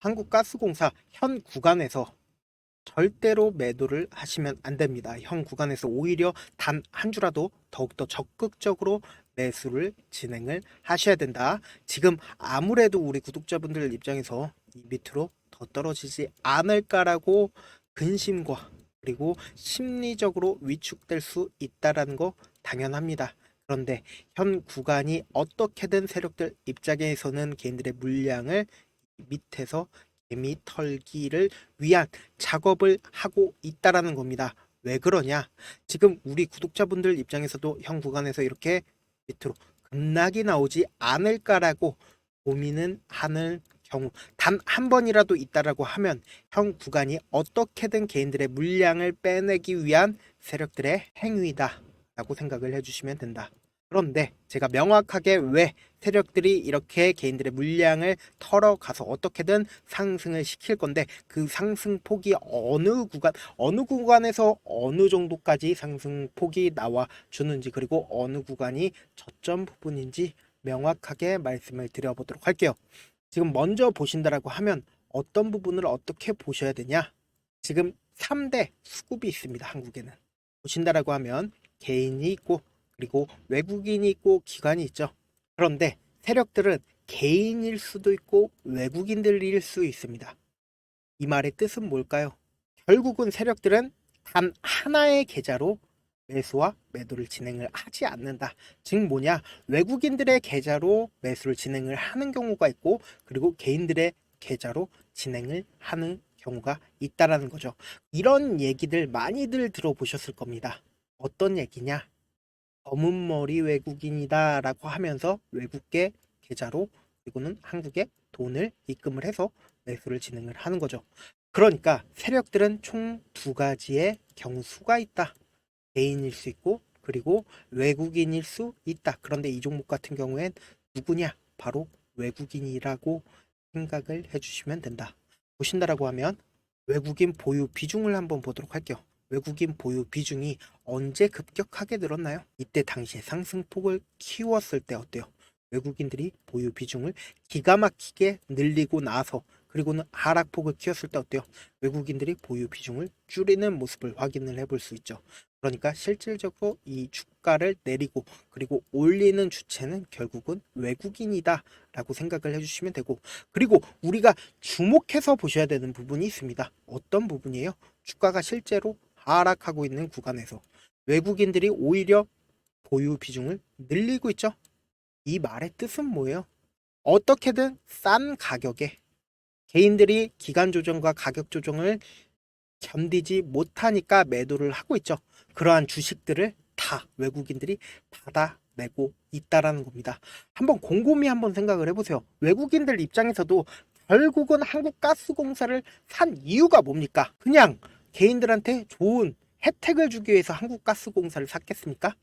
한국가스공사 현 구간에서 절대로 매도를 하시면 안 됩니다. 현 구간에서 오히려 단 한 주라도 더욱더 적극적으로 매수를 진행을 하셔야 된다. 지금 아무래도 우리 구독자분들 입장에서 이 밑으로 더 떨어지지 않을까라고 근심과 그리고 심리적으로 위축될 수 있다라는 거 당연합니다. 그런데 현 구간이 어떻게든 세력들 입장에서는 개인들의 물량을 밑에서 개미 털기를 위한 작업을 하고 있다라는 겁니다. 왜 그러냐? 지금 우리 구독자분들 입장에서도 현 구간에서 이렇게 밑으로 급락이 나오지 않을까라고 고민은 하는 경우 단 한 번이라도 있다라고 하면 현 구간이 어떻게든 개인들의 물량을 빼내기 위한 세력들의 행위다 라고 생각을 해주시면 된다. 그런데 제가 명확하게 왜 세력들이 이렇게 개인들의 물량을 털어가서 어떻게든 상승을 시킬 건데 그 상승폭이 어느 구간에서 어느 정도까지 상승폭이 나와 주는지 그리고 어느 구간이 저점 부분인지 명확하게 말씀을 드려보도록 할게요. 지금 먼저 보신다라고 하면 어떤 부분을 어떻게 보셔야 되냐? 지금 3대 수급이 있습니다. 한국에는. 보신다라고 하면 개인이 있고 그리고 외국인이 있고 기관이 있죠. 그런데 세력들은 개인일 수도 있고 외국인들일 수 있습니다. 이 말의 뜻은 뭘까요? 결국은 세력들은 단 하나의 계좌로 매수와 매도를 진행을 하지 않는다. 즉 뭐냐? 외국인들의 계좌로 매수를 진행을 하는 경우가 있고 그리고 개인들의 계좌로 진행을 하는 경우가 있다라는 거죠. 이런 얘기들 많이들 들어보셨을 겁니다. 어떤 얘기냐? 검은 머리 외국인이다 라고 하면서 외국계 계좌로 그리고는 한국에 돈을 입금을 해서 매수를 진행을 하는 거죠. 그러니까 세력들은 총 두 가지의 경수가 있다. 개인일 수 있고 그리고 외국인일 수 있다. 그런데 이 종목 같은 경우엔 누구냐? 바로 외국인이라고 생각을 해주시면 된다. 보신다라고 하면 외국인 보유 비중을 한번 보도록 할게요. 외국인 보유 비중이 언제 급격하게 늘었나요? 이때 당시에 상승폭을 키웠을 때 어때요? 외국인들이 보유 비중을 기가 막히게 늘리고 나서 그리고는 하락폭을 키웠을 때 어때요? 외국인들이 보유 비중을 줄이는 모습을 확인을 해볼 수 있죠. 그러니까 실질적으로 이 주가를 내리고 그리고 올리는 주체는 결국은 외국인이다 라고 생각을 해주시면 되고 그리고 우리가 주목해서 보셔야 되는 부분이 있습니다. 어떤 부분이에요? 주가가 실제로 하락하고 있는 구간에서 외국인들이 오히려 보유 비중을 늘리고 있죠. 이 말의 뜻은 뭐예요? 어떻게든 싼 가격에 개인들이 기간 조정과 가격 조정을 견디지 못하니까 매도를 하고 있죠. 그러한 주식들을 다 외국인들이 받아내고 있다라는 겁니다. 한번 곰곰이 한번 생각을 해보세요. 외국인들 입장에서도 결국은 한국가스공사를 산 이유가 뭡니까? 그냥 개인들한테 좋은 혜택을 주기 위해서 한국가스공사를 샀겠습니까?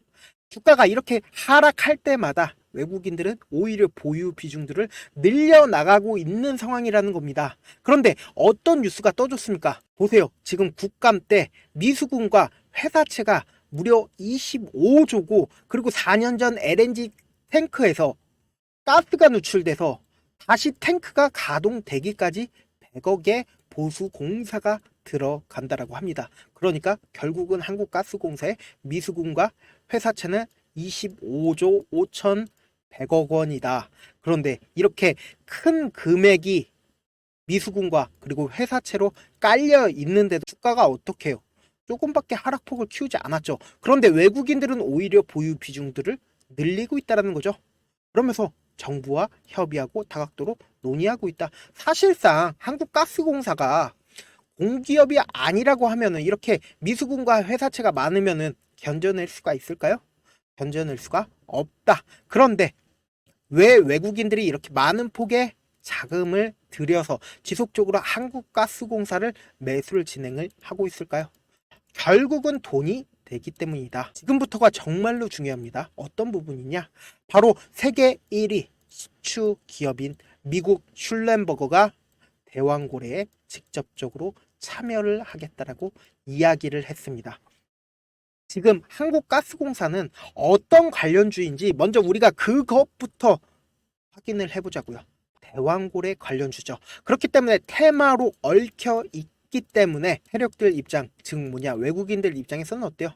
주가가 이렇게 하락할 때마다 외국인들은 오히려 보유 비중들을 늘려나가고 있는 상황이라는 겁니다. 그런데 어떤 뉴스가 떠졌습니까? 보세요. 지금 국감 때 미수군과 회사채가 무려 25조고 그리고 4년 전 LNG 탱크에서 가스가 누출돼서 다시 탱크가 가동되기까지 100억의 보수 공사가 들어간다라고 합니다. 그러니까 결국은 한국가스공사의 미수군과 회사채는 25조 5,100억 원이다. 그런데 이렇게 큰 금액이 미수군과 그리고 회사채로 깔려 있는데도 주가가 어떻게 해요? 조금밖에 하락폭을 키우지 않았죠. 그런데 외국인들은 오히려 보유 비중들을 늘리고 있다는 거죠. 그러면서 정부와 협의하고 다각도로 논의하고 있다. 사실상 한국가스공사가 공기업이 아니라고 하면은 이렇게 미수군과 회사채가 많으면은 견뎌낼 수가 있을까요? 견뎌낼 수가 없다. 그런데 왜 외국인들이 이렇게 많은 폭의 자금을 들여서 지속적으로 한국가스공사를 매수를 진행을 하고 있을까요? 결국은 돈이 되기 때문이다. 지금부터가 정말로 중요합니다. 어떤 부분이냐? 바로 세계 1위 시추 기업인 미국 슐렌버거가 대왕고래에 직접적으로 참여를 하겠다라고 이야기를 했습니다. 지금 한국가스공사는 어떤 관련주인지 먼저 우리가 그것부터 확인을 해보자고요. 대왕골의 관련주죠. 그렇기 때문에 테마로 얽혀 있기 때문에 세력들 입장, 즉 뭐냐, 외국인들 입장에서는 어때요?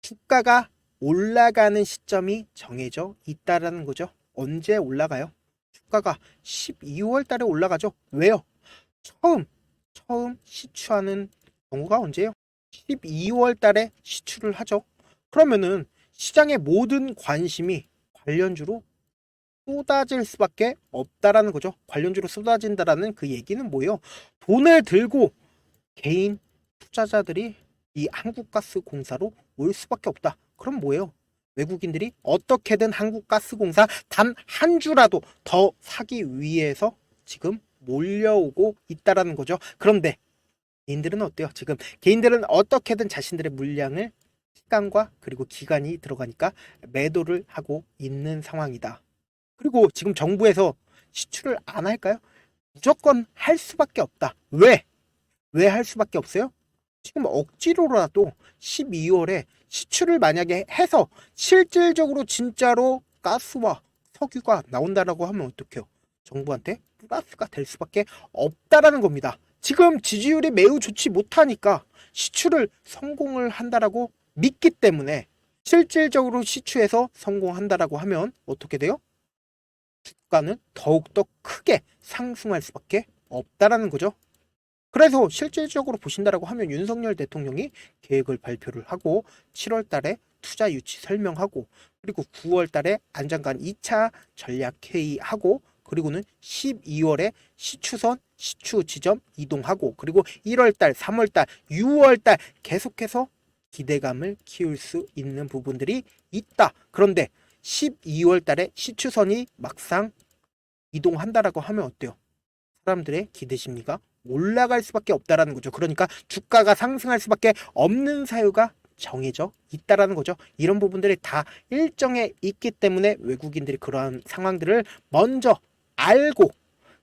주가가 올라가는 시점이 정해져 있다라는 거죠. 언제 올라가요? 주가가 12월 달에 올라가죠. 왜요? 처음 시추하는 경우가 언제예요? 12월 달에 시추를 하죠. 그러면은 시장의 모든 관심이 관련주로 쏟아질 수밖에 없다라는 거죠. 관련주로 쏟아진다라는 그 얘기는 뭐예요? 돈을 들고 개인 투자자들이 이 한국가스공사로 올 수밖에 없다. 그럼 뭐예요? 외국인들이 어떻게든 한국가스공사 단 한 주라도 더 사기 위해서 지금 몰려오고 있다라는 거죠. 그런데 개인들은 어때요? 지금 개인들은 어떻게든 자신들의 물량을 시간과 그리고 기간이 들어가니까 매도를 하고 있는 상황이다. 그리고 지금 정부에서 시추를 안 할까요? 무조건 할 수밖에 없다. 왜? 왜 할 수밖에 없어요? 지금 억지로라도 12월에 시추를 만약에 해서 실질적으로 진짜로 가스와 석유가 나온다라고 하면 어떡해요? 정부한테 플러스가 될 수밖에 없다라는 겁니다. 지금 지지율이 매우 좋지 못하니까 시추를 성공을 한다라고 믿기 때문에 실질적으로 시추해서 성공한다라고 하면 어떻게 돼요? 주가는 더욱더 크게 상승할 수밖에 없다라는 거죠. 그래서 실질적으로 보신다라고 하면 윤석열 대통령이 계획을 발표를 하고 7월 달에 투자 유치 설명하고 그리고 9월 달에 안장관 2차 전략회의하고 그리고는 12월에 시추선 시추 지점 이동하고 그리고 1월 달, 3월 달, 6월 달 계속해서 기대감을 키울 수 있는 부분들이 있다. 그런데 12월 달에 시추선이 막상 이동한다라고 하면 어때요? 사람들의 기대 심리가 올라갈 수밖에 없다라는 거죠. 그러니까 주가가 상승할 수밖에 없는 사유가 정해져 있다라는 거죠. 이런 부분들이 다 일정해 있기 때문에 외국인들이 그러한 상황들을 먼저 알고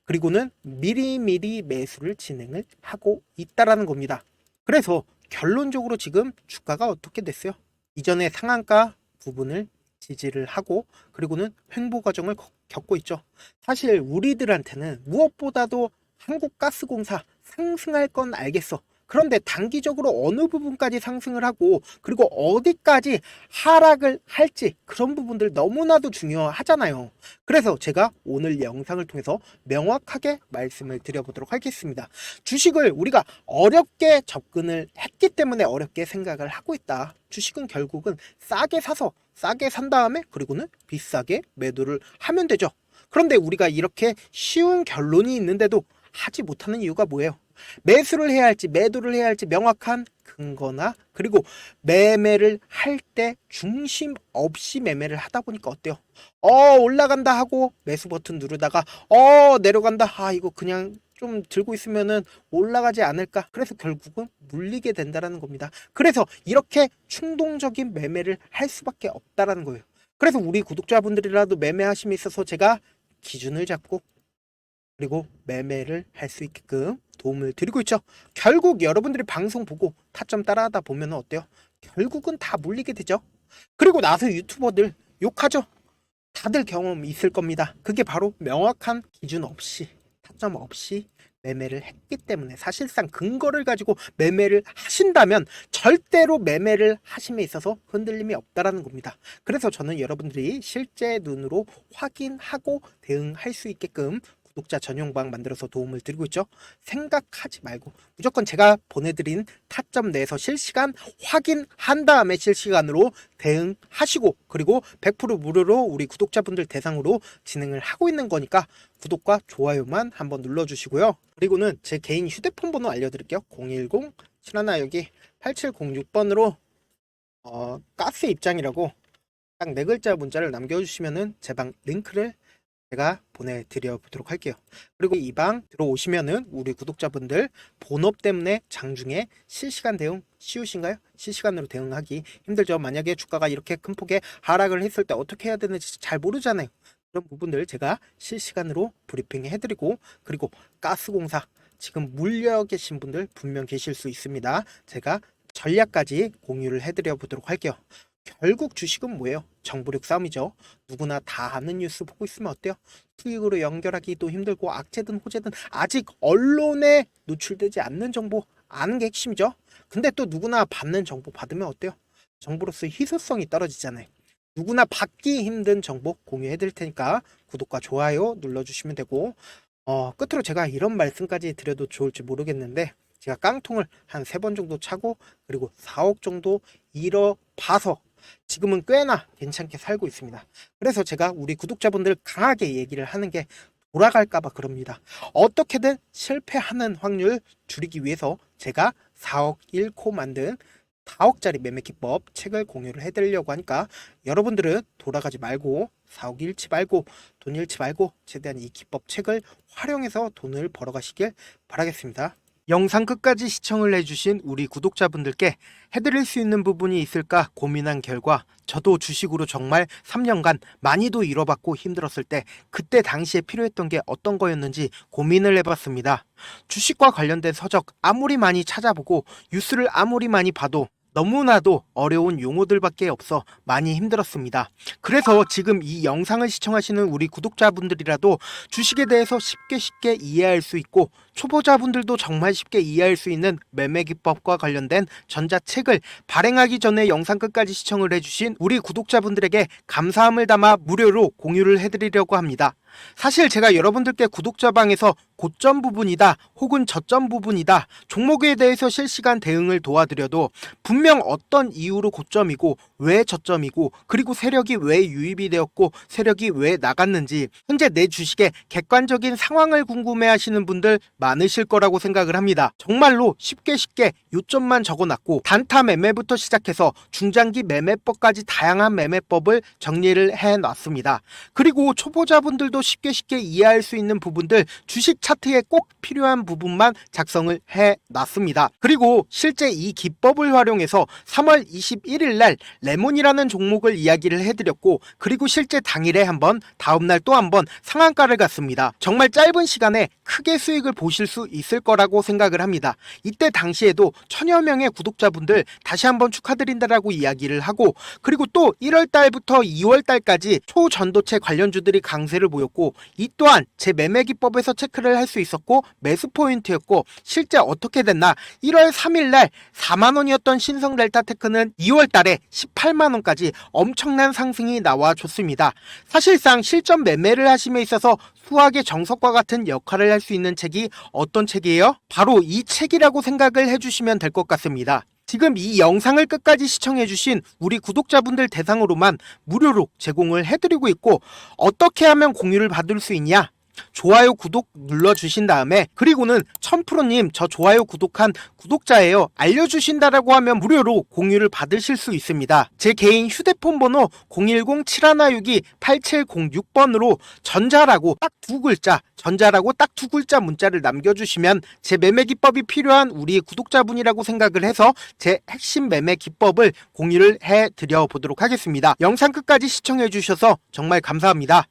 그리고는 미리미리 매수를 진행을 하고 있다라는 겁니다. 그래서 결론적으로 지금 주가가 어떻게 됐어요? 이전에 상한가 부분을 지지를 하고 그리고는 횡보 과정을 겪고 있죠. 사실 우리들한테는 무엇보다도 한국가스공사 상승할 건 알겠어. 그런데 단기적으로 어느 부분까지 상승을 하고 그리고 어디까지 하락을 할지 그런 부분들 너무나도 중요하잖아요. 그래서 제가 오늘 영상을 통해서 명확하게 말씀을 드려보도록 하겠습니다. 주식을 우리가 어렵게 접근을 했기 때문에 어렵게 생각을 하고 있다. 주식은 결국은 싸게 사서 싸게 산 다음에 그리고는 비싸게 매도를 하면 되죠. 그런데 우리가 이렇게 쉬운 결론이 있는데도 하지 못하는 이유가 뭐예요? 매수를 해야 할지 매도를 해야 할지 명확한 근거나 그리고 매매를 할 때 중심 없이 매매를 하다 보니까 어때요? 올라간다 하고 매수 버튼 누르다가 내려간다. 이거 그냥 좀 들고 있으면은 올라가지 않을까? 그래서 결국은 물리게 된다라는 겁니다. 그래서 이렇게 충동적인 매매를 할 수밖에 없다라는 거예요. 그래서 우리 구독자분들이라도 매매하심에 있어서 제가 기준을 잡고 그리고 매매를 할 수 있게끔 도움을 드리고 있죠. 결국 여러분들이 방송 보고 타점 따라하다 보면 어때요? 결국은 다 물리게 되죠. 그리고 나서 유튜버들 욕하죠. 다들 경험 있을 겁니다. 그게 바로 명확한 기준 없이 타점 없이 매매를 했기 때문에 사실상 근거를 가지고 매매를 하신다면 절대로 매매를 하심에 있어서 흔들림이 없다라는 겁니다. 그래서 저는 여러분들이 실제 눈으로 확인하고 대응할 수 있게끔 구독자 전용방 만들어서 도움을 드리고 있죠. 생각하지 말고 무조건 제가 보내드린 타점 내에서 실시간 확인한 다음에 실시간으로 대응하시고 그리고 100% 무료로 우리 구독자분들 대상으로 진행을 하고 있는 거니까 구독과 좋아요만 한번 눌러주시고요. 그리고는 제 개인 휴대폰 번호 알려드릴게요. 010-71 여기 8706번으로 가스 입장이라고 딱 4글자 문자를 남겨주시면은 제 방 링크를 제가 보내드려 보도록 할게요. 그리고 이 방 들어오시면은 우리 구독자분들 본업 때문에 장중에 실시간 대응 쉬우신가요? 실시간으로 대응하기 힘들죠. 만약에 주가가 이렇게 큰 폭의 하락을 했을 때 어떻게 해야 되는지 잘 모르잖아요. 그런 부분들 제가 실시간으로 브리핑 해드리고 그리고 가스공사 지금 물려 계신 분들 분명 계실 수 있습니다. 제가 전략까지 공유를 해드려 보도록 할게요. 결국 주식은 뭐예요? 정보력 싸움이죠. 누구나 다 아는 뉴스 보고 있으면 어때요? 수익으로 연결하기도 힘들고 악재든 호재든 아직 언론에 노출되지 않는 정보 아는 게 핵심이죠. 근데 또 누구나 받는 정보 받으면 어때요? 정보로서의 희소성이 떨어지잖아요. 누구나 받기 힘든 정보 공유해 드릴 테니까 구독과 좋아요 눌러주시면 되고, 끝으로 제가 이런 말씀까지 드려도 좋을지 모르겠는데, 제가 깡통을 한 3번 정도 차고 그리고 4억 정도 잃어봐서 지금은 꽤나 괜찮게 살고 있습니다. 그래서 제가 우리 구독자분들 강하게 얘기를 하는 게, 돌아갈까봐 그럽니다. 어떻게든 실패하는 확률 줄이기 위해서 제가 4억 잃고 만든 4억짜리 매매 기법 책을 공유를 해드리려고 하니까, 여러분들은 돌아가지 말고 4억 잃지 말고 돈 잃지 말고 최대한 이 기법 책을 활용해서 돈을 벌어가시길 바라겠습니다. 영상 끝까지 시청을 해주신 우리 구독자분들께 해드릴 수 있는 부분이 있을까 고민한 결과, 저도 주식으로 정말 3년간 많이도 잃어봤고 힘들었을 때 그때 당시에 필요했던 게 어떤 거였는지 고민을 해봤습니다. 주식과 관련된 서적 아무리 많이 찾아보고 뉴스를 아무리 많이 봐도 너무나도 어려운 용어들밖에 없어 많이 힘들었습니다. 그래서 지금 이 영상을 시청하시는 우리 구독자분들이라도 주식에 대해서 쉽게 이해할 수 있고, 초보자분들도 정말 쉽게 이해할 수 있는 매매 기법과 관련된 전자책을 발행하기 전에 영상 끝까지 시청을 해주신 우리 구독자분들에게 감사함을 담아 무료로 공유를 해드리려고 합니다. 사실 제가 여러분들께 구독자방에서 고점 부분이다 혹은 저점 부분이다 종목에 대해서 실시간 대응을 도와드려도 분명 어떤 이유로 고점이고 왜 저점이고 그리고 세력이 왜 유입이 되었고 세력이 왜 나갔는지 현재 내 주식의 객관적인 상황을 궁금해 하시는 분들 많으실 거라고 생각을 합니다. 정말로 쉽게 요점만 적어놨고 단타 매매부터 시작해서 중장기 매매법까지 다양한 매매법을 정리를 해놨습니다. 그리고 초보자분들도 쉽게 이해할 수 있는 부분들, 주식 차트에 꼭 필요한 부분만 작성을 해놨습니다. 그리고 실제 이 기법을 활용해서 3월 21일 날 레몬이라는 종목을 이야기를 해드렸고, 그리고 실제 당일에 한번 다음날 또 한번 상한가를 갔습니다. 정말 짧은 시간에 크게 수익을 보실 수 있을 거라고 생각을 합니다. 이때 당시에도 1000여 명의 구독자분들 다시 한번 축하드린다라고 이야기를 하고, 그리고 또 1월 달부터 2월 달까지 초전도체 관련주들이 강세를 보였고, 이 또한 제 매매 기법에서 체크를 할 수 있었고 매수 포인트였고, 실제 어떻게 됐나, 1월 3일 날 4만원이었던 신성 델타테크는 2월 달에 18만원까지 엄청난 상승이 나와줬습니다. 사실상 실전 매매를 하심에 있어서 수학의 정석과 같은 역할을 할 수 있는 책이 어떤 책이에요? 바로 이 책이라고 생각을 해주시면 될 것 같습니다. 지금 이 영상을 끝까지 시청해주신 우리 구독자분들 대상으로만 무료로 제공을 해드리고 있고, 어떻게 하면 공유를 받을 수 있냐? 좋아요 구독 눌러주신 다음에, 그리고는 1000%님 저 좋아요 구독한 구독자예요 알려주신다라고 하면 무료로 공유를 받으실 수 있습니다. 제 개인 휴대폰 번호 010-7162-8706번으로 전자라고 딱 두 글자 문자를 남겨주시면 제 매매 기법이 필요한 우리 구독자분이라고 생각을 해서 제 핵심 매매 기법을 공유를 해드려 보도록 하겠습니다. 영상 끝까지 시청해 주셔서 정말 감사합니다.